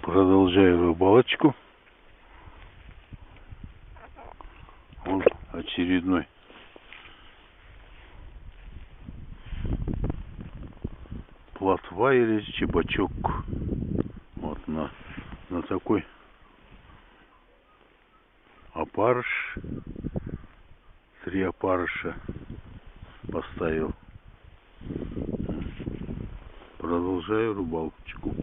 Продолжаю рыбалочку. Вот очередной плотва или чебачок. Вот на такой опарыш. 3 опарыша поставил. Продолжаю рыбалочку.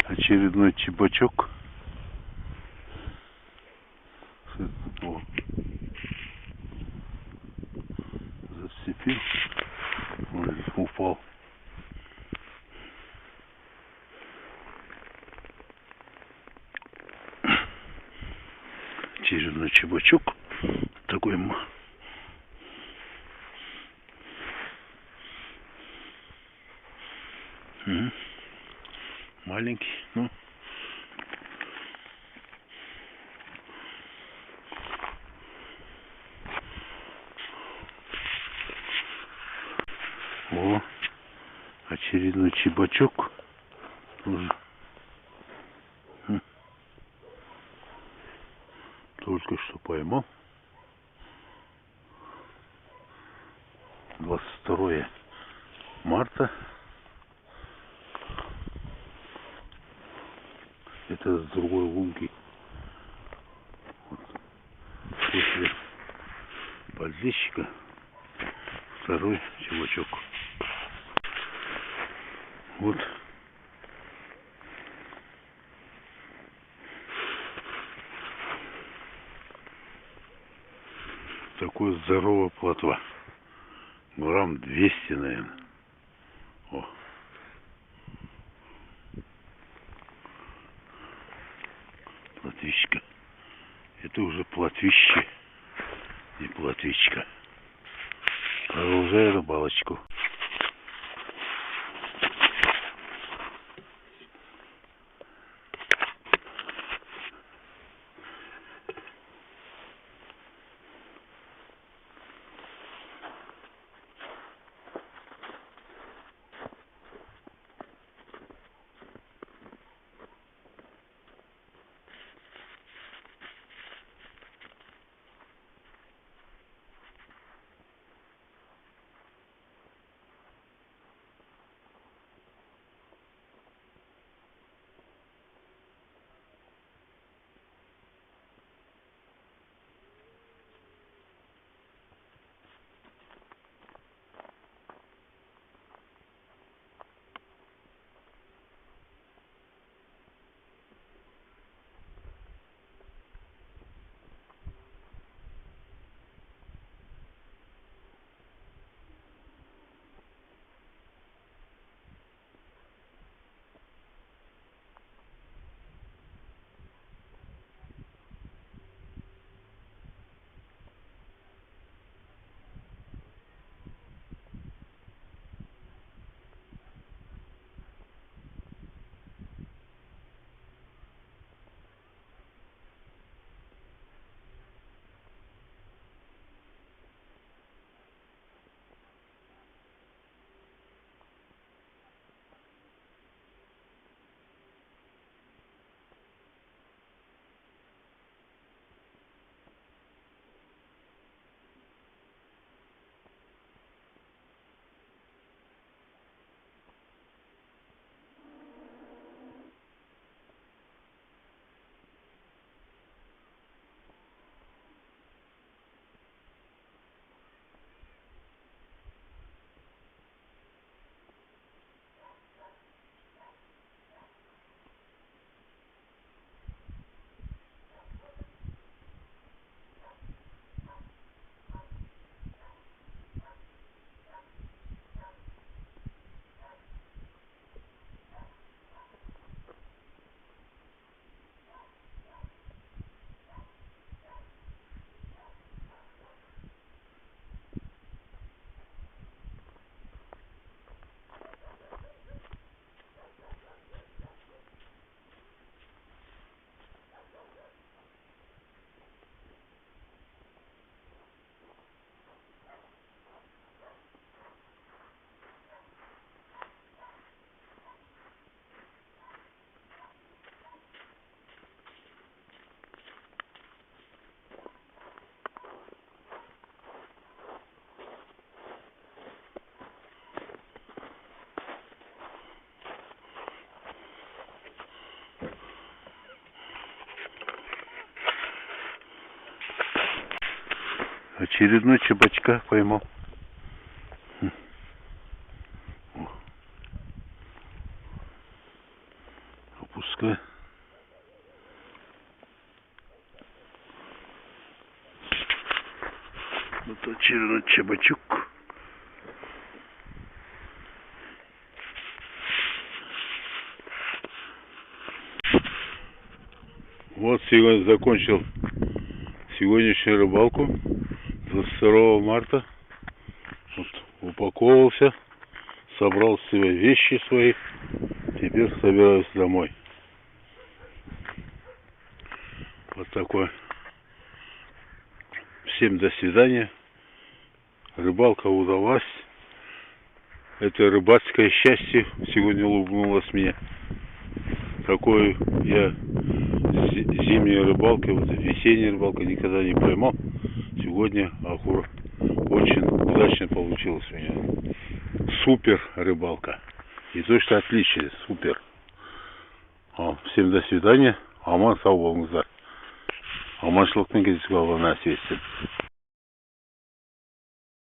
Очередной чебачок. О, зацепил. Ой, упал. Очередной чебачок. Такой маленький, ну. О, очередной чебачок. Тоже. Только что поймал. 22 марта. Это с другой лунки. Вот. После подзещика второй чебачок. Вот. Такой здоровая плотва. Грамм 200, наверное. О. Плотвичка. Это уже плотвище, не плотвичка. Продолжаю рыбалочку. Очередной чебачка поймал. О. Опускай. Вот очередной чебачок. Вот сегодня закончил сегодняшнюю рыбалку 22 марта. Вот, упаковался, собрал себе вещи свои, теперь собираюсь домой. Вот такой. Всем до свидания. Рыбалка удалась. Это рыбацкое счастье сегодня улыбнулось мне. Такой я зимней рыбалкой, вот весенней рыбалкой никогда не поймал. Сегодня очень удачно получилось у меня. Супер рыбалка. И точно отлично, супер. Всем до свидания. Аман сау болыңыздар. Аманшылықтың кездесіп қалғанына сәттілік.